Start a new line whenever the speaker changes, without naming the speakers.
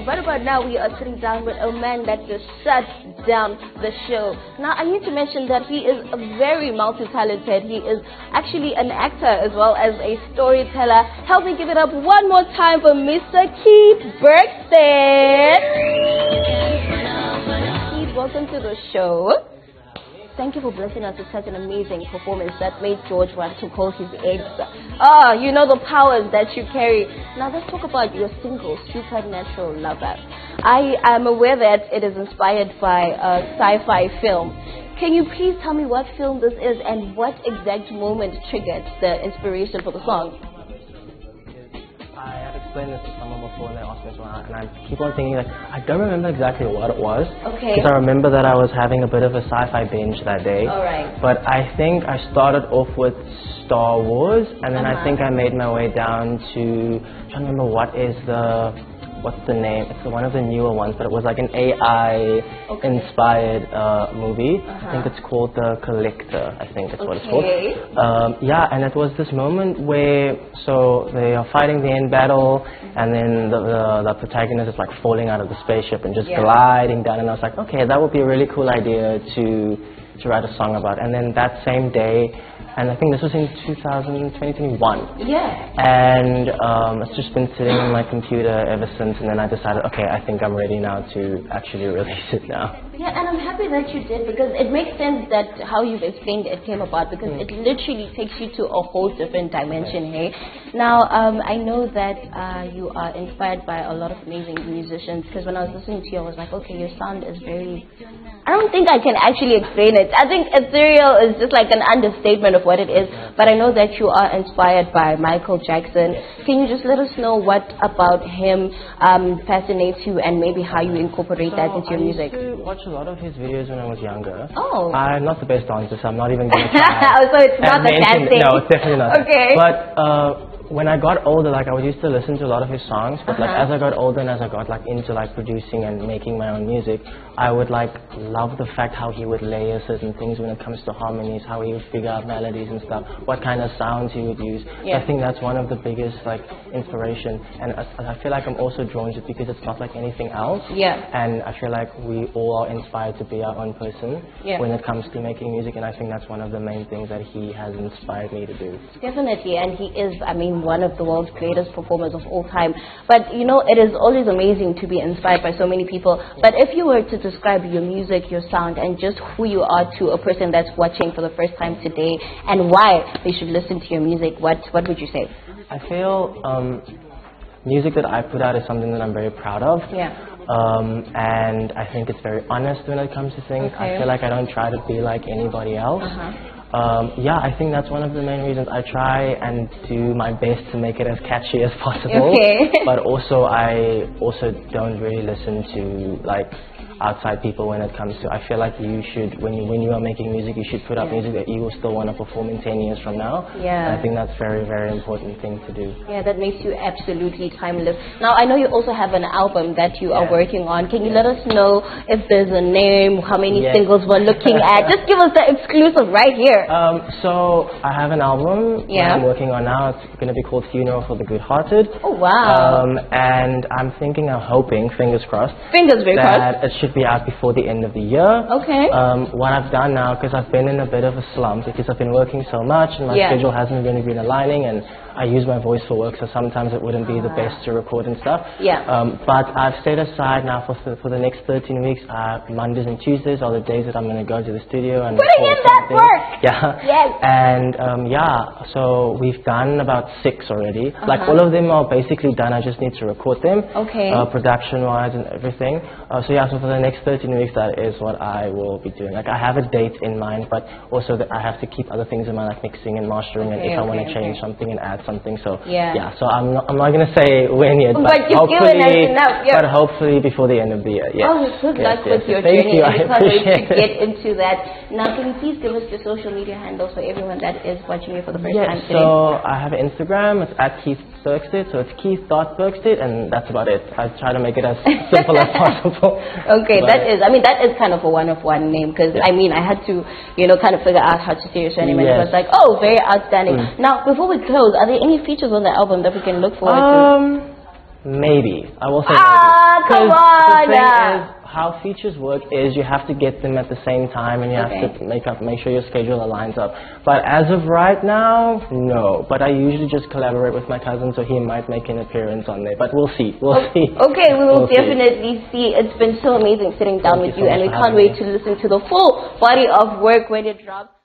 right about now we are sitting down with a man that just shuts down the show. Now I need to mention that he is very multi-talented. He is actually an actor as well as a storyteller. Help me give it up one more time for Mr. Keith Bergstedt. Keith, welcome to the show. Thank you for blessing us with such an amazing performance that made George want to call his eggs. You know the powers that you carry. Now let's talk about your single, Supernatural Lover. I am aware that it is inspired by a sci-fi film. Can you please tell me what film this is and what exact moment triggered the inspiration for the song?
I have explained this to someone before and they asked me as well, and I keep on thinking like, I don't remember exactly what it was.
Okay.
Because I remember that I was having a bit of a sci-fi binge that day.
Alright.
But I think I started off with Star Wars, and then I think I made my way down to, I'm trying to remember what's the name? It's one of the newer ones, but it was like an AI-inspired movie. I think it's called The Collector, I think it's what it's called. Yeah, and it was this moment where, so they are fighting the end battle, and then the protagonist is like falling out of the spaceship and just gliding down, and I was like, okay, that would be a really cool idea to write a song about. And then that same day, and I think this was in 2021.
Yeah.
And it's just been sitting on my computer ever since, and then I decided, okay, I think I'm ready now to actually release it now.
Yeah, and I'm happy that you did, because it makes sense that how you've explained it came about, because it literally takes you to a whole different dimension, hey? Now, I know that you are inspired by a lot of amazing musicians, because when I was listening to you, I was like, okay, your sound is very... I don't think I can actually explain it. I think ethereal is just like an understatement of what it is, but I know that you are inspired by Michael Jackson. Can you just let us know what about him fascinates you, and maybe how you incorporate that into your music?
I used to watch a lot of his videos when I was younger.
Oh.
I'm not the best dancer, so I'm not even going to try.
So it's not the dancing.
No, it's definitely not.
Okay.
But when I got older, like I used to listen to a lot of his songs, but like as I got older and as I got like into like producing and making my own music, I would like love the fact how he would layer certain things when it comes to harmonies, how he would figure out melodies and stuff, what kind of sounds he would use.
Yeah.
I think that's one of the biggest like inspiration, and I feel like I'm also drawn to it because it's not like anything else.
Yeah.
And I feel like we all are inspired to be our own person when it comes to making music, and I think that's one of the main things that he has inspired me to do.
Definitely, and he is, I mean, one of the world's greatest performers of all time. But you know, it is always amazing to be inspired by so many people. But if you were to describe your music, your sound, and just who you are to a person that's watching for the first time today, and why they should listen to your music, what would you say?
I feel music that I put out is something that I'm very proud of.
Yeah.
And I think it's very honest when it comes to things. I feel like I don't try to be like anybody else. Yeah, I think that's one of the main reasons. I try and do my best to make it as catchy as possible.
Okay.
But also, I also don't really listen to like outside people when it comes to. I feel like you should, when you are making music, you should put out music that you will still want to perform in 10 years from now.
Yeah.
And I think that's very, very important thing to do.
Yeah, that makes you absolutely timeless. Now, I know you also have an album that you are working on. Can you let us know if there's a name, how many singles we're looking at? Just give us the exclusive right here.
So I have an album that I'm working on now. It's going to be called Funeral for the Good-Hearted.
Oh, wow.
And I'm thinking, I'm hoping, fingers crossed,
fingers very crossed,
that it should be out before the end of the year.
Okay.
What I've done now, because I've been in a bit of a slump because I've been working so much and my schedule hasn't really been aligning, and I use my voice for work, so sometimes it wouldn't be the best to record and stuff.
Yeah.
But I've stayed aside now for the next 13 weeks. Mondays and Tuesdays are the days that I'm going to go to the studio and
putting in that work.
Yeah.
Yes.
And so we've done about 6 already. Like all of them are basically done. I just need to record them.
Okay.
Production-wise and everything. So for the next 13 weeks, that is what I will be doing. Like I have a date in mind, but also that I have to keep other things in mind, like mixing and mastering, and if I want to change something and add something. So so I'm not going to say when yet, but hopefully before the end of the year. Yes.
Oh, good luck with your journey. I can't wait to get into that. Now, can you please give us your social media handles for everyone that is watching you for the first time today?
So I have an Instagram. It's at Keith Bergstedt. So it's Keith.Bergstedt, and that's about it. I try to make it as simple as possible.
Okay, that is kind of a one-of-one name, because I mean, I had to, kind of figure out how to say your surname, and it was like, oh, very outstanding. Now, before we close, are there any features on the album that we can look forward to?
Maybe. I will say maybe.
Come on!
The thing is, how features work is you have to get them at the same time, and you have to make sure your schedule aligns up. But as of right now, no. But I usually just collaborate with my cousin, so he might make an appearance on there. But we'll see. We'll see.
Okay, we will definitely see. It's been so amazing sitting down with you, and we can't wait to listen to the full body of work when it drops.